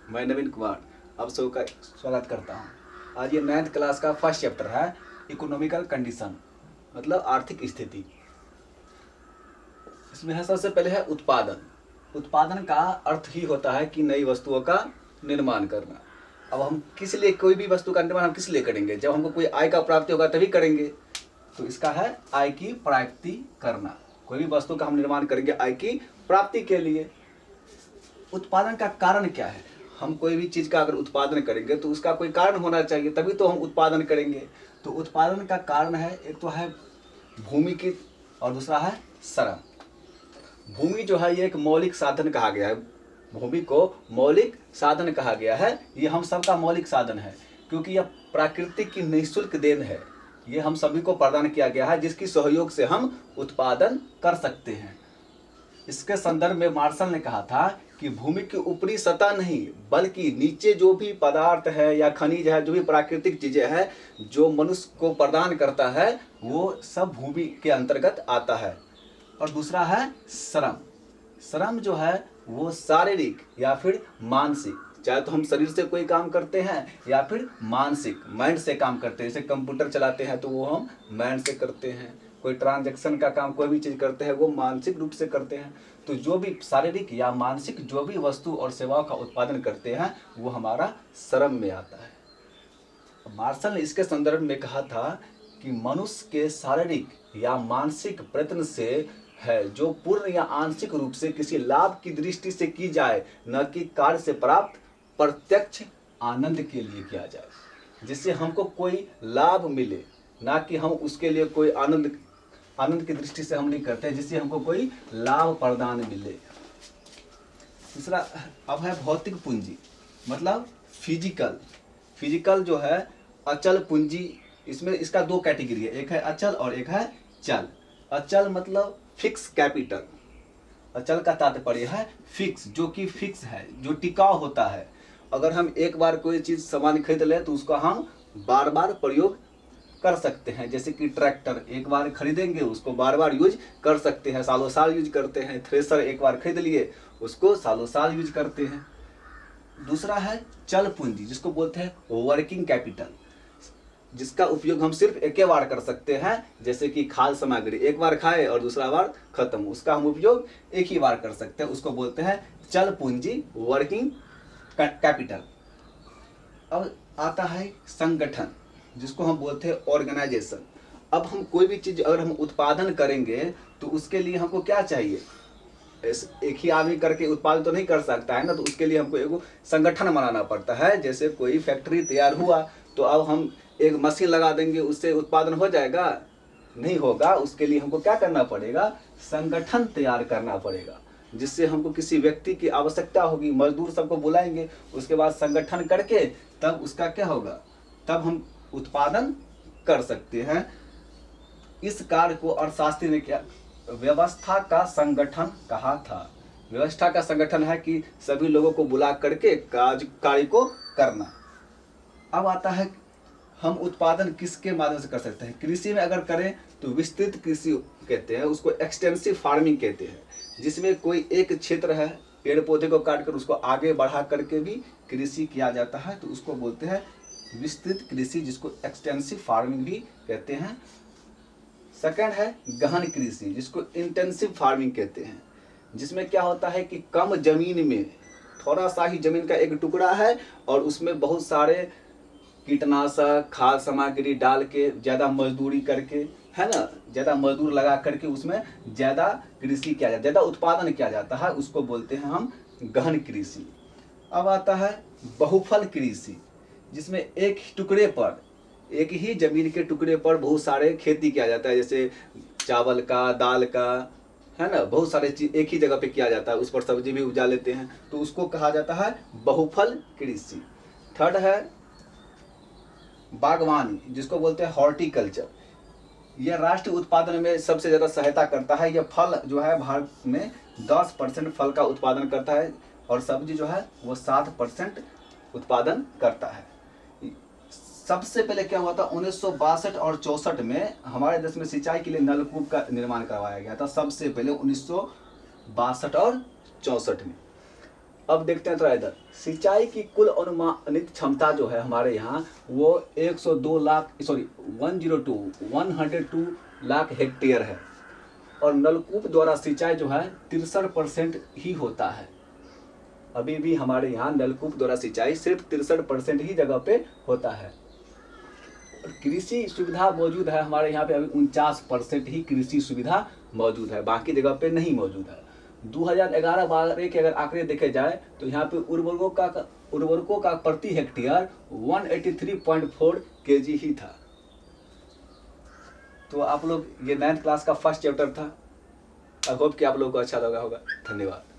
मैं नवीन कुमार आप सबका स्वागत करता हूँ। आज ये 9th क्लास का फर्स्ट चैप्टर है इकोनॉमिकल कंडीशन, मतलब आर्थिक स्थिति। इसमें है सबसे पहले है उत्पादन। उत्पादन का अर्थ ही होता है कि नई वस्तुओं का निर्माण करना। अब हम किस लिए कोई भी वस्तु का निर्माण हम किस लिए करेंगे? जब हमको कोई आय का प्राप्ति होगा तभी करेंगे। तो इसका है आय की प्राप्ति करना। कोई भी वस्तु का हम निर्माण करेंगे आय की प्राप्ति के लिए। उत्पादन का कारण क्या है? हम कोई भी चीज़ का अगर उत्पादन करेंगे तो उसका कोई कारण होना चाहिए, तभी तो हम उत्पादन करेंगे। तो उत्पादन का कारण है, एक तो है भूमि की और दूसरा है श्रम। भूमि जो है ये एक मौलिक साधन कहा गया है। भूमि को मौलिक साधन कहा गया है। ये हम सबका मौलिक साधन है क्योंकि यह प्राकृतिक की निःशुल्क देन है। ये हम सभी को प्रदान किया गया है जिसकी सहयोग से हम उत्पादन कर सकते हैं। इसके संदर्भ में मार्शल ने कहा था कि भूमि की ऊपरी सतह नहीं बल्कि नीचे जो भी पदार्थ है या खनिज है, जो भी प्राकृतिक चीजें हैं जो मनुष्य को प्रदान करता है, वो सब भूमि के अंतर्गत आता है। और दूसरा है श्रम। श्रम जो है वो शारीरिक या फिर मानसिक, चाहे तो हम शरीर से कोई काम करते हैं या फिर मानसिक माइंड से काम करते हैं। जैसे कंप्यूटर चलाते हैं तो वो हम माइंड से करते हैं। कोई ट्रांजैक्शन का काम, कोई भी चीज़ करते हैं वो मानसिक रूप से करते हैं। तो जो भी शारीरिक या मानसिक जो भी वस्तु और सेवाओं का उत्पादन करते हैं वो हमारा श्रम में आता है। मार्शल ने इसके संदर्भ में कहा था कि मनुष्य के शारीरिक या मानसिक प्रयत्न से है जो पूर्ण या आंशिक रूप से किसी लाभ की दृष्टि से की जाए, न कि कार्य से प्राप्त प्रत्यक्ष आनंद के लिए किया जाए, जिससे हमको कोई लाभ मिले, ना कि हम उसके लिए कोई आनंद की दृष्टि से हम नहीं करते हैं जिससे हमको कोई लाभ प्रदान मिले। दूसरा अब है भौतिक पूंजी, मतलब फिजिकल जो है अचल पूंजी। इसमें इसका दो कैटेगरी है, एक है अचल और एक है चल। अचल मतलब फिक्स कैपिटल। अचल का तात्पर्य है फिक्स, जो कि फिक्स है, जो टिकाऊ होता है। अगर हम एक बार कोई चीज़ सामान खरीद लें तो उसका हम बार बार प्रयोग कर सकते हैं। जैसे कि ट्रैक्टर एक बार खरीदेंगे उसको बार बार यूज कर सकते हैं, सालों साल यूज करते हैं। थ्रेसर एक बार खरीद लिए उसको सालों साल यूज करते हैं। दूसरा है चल पूंजी, जिसको बोलते हैं वर्किंग कैपिटल, जिसका उपयोग हम सिर्फ एक बार कर सकते हैं। जैसे कि खाद्य सामग्री एक बार खाए और दूसरा बार खत्म, उसका हम उपयोग एक ही बार कर सकते हैं, उसको बोलते हैं चल पूंजी, वर्किंग कैपिटल। अब आता है संगठन, जिसको हम बोलते हैं ऑर्गेनाइजेशन। अब हम कोई भी चीज़ अगर हम उत्पादन करेंगे तो उसके लिए हमको क्या चाहिए? एक ही आदमी करके उत्पादन तो नहीं कर सकता है ना, तो उसके लिए हमको एक संगठन बनाना पड़ता है। जैसे कोई फैक्ट्री तैयार हुआ तो अब हम एक मशीन लगा देंगे, उससे उत्पादन हो जाएगा? नहीं होगा। उसके लिए हमको क्या करना पड़ेगा? संगठन तैयार करना पड़ेगा, जिससे हमको किसी व्यक्ति की आवश्यकता होगी, मजदूर सबको बुलाएंगे, उसके बाद संगठन करके तब उसका क्या होगा, तब हम उत्पादन कर सकते हैं। इस कार्य को अर्थशास्त्री ने क्या व्यवस्था का संगठन कहा था। व्यवस्था का संगठन है कि सभी लोगों को बुला करके कार्य को करना। अब आता है हम उत्पादन किसके माध्यम से कर सकते हैं। कृषि में अगर करें तो विस्तृत कृषि कहते हैं, उसको एक्सटेंसिव फार्मिंग कहते हैं, जिसमें कोई एक क्षेत्र है, पेड़ पौधे को काट कर उसको आगे बढ़ा करके भी कृषि किया जाता है, तो उसको बोलते हैं विस्तृत कृषि, जिसको एक्सटेंसिव फार्मिंग भी कहते हैं। सेकंड है गहन कृषि, जिसको इंटेंसिव फार्मिंग कहते हैं, जिसमें क्या होता है कि कम जमीन में थोड़ा सा ही जमीन का एक टुकड़ा है और उसमें बहुत सारे कीटनाशक खाद्य सामग्री डाल के ज़्यादा मजदूरी करके, है ना, ज़्यादा मजदूर लगा करके उसमें ज़्यादा कृषि किया जाता है, ज़्यादा उत्पादन किया जाता है, उसको बोलते हैं हम गहन कृषि। अब आता है बहुफल कृषि, जिसमें एक टुकड़े पर, एक ही जमीन के टुकड़े पर बहुत सारे खेती किया जाता है। जैसे चावल का, दाल का, है ना, बहुत सारे चीज एक ही जगह पे किया जाता है, उस पर सब्जी भी उपजा लेते हैं, तो उसको कहा जाता है बहुफल कृषि। थर्ड है बागवानी, जिसको बोलते हैं हॉर्टिकल्चर। यह राष्ट्रीय उत्पादन में सबसे ज़्यादा सहायता करता है। यह फल जो है भारत में 10% फल का उत्पादन करता है और सब्जी जो है वो 7% उत्पादन करता है। सबसे पहले क्या हुआ था, 1962 और 64 में हमारे देश में सिंचाई के लिए नलकूप का निर्माण करवाया गया था। सबसे पहले 1962 और 64 में। अब देखते हैं थोड़ा इधर, सिंचाई की कुल अनुमानित क्षमता जो है हमारे यहाँ वो 102 लाख 102 लाख हेक्टेयर है, और नलकूप द्वारा सिंचाई जो है 63% ही होता है। अभी भी हमारे यहाँ नलकूप द्वारा सिंचाई सिर्फ 63% ही जगह पे होता है। कृषि सुविधा मौजूद है हमारे यहाँ पे अभी 49% ही कृषि सुविधा मौजूद है, बाकी जगह पे नहीं मौजूद है। 2011-12 के अगर आंकड़े देखे जाए तो यहाँ पे उर्वरकों का प्रति हेक्टेयर 183.4 kg ही था। तो आप लोग, ये 9th क्लास का फर्स्ट चैप्टर था। आई होप कि आप लोगों को अच्छा लगा होगा। धन्यवाद।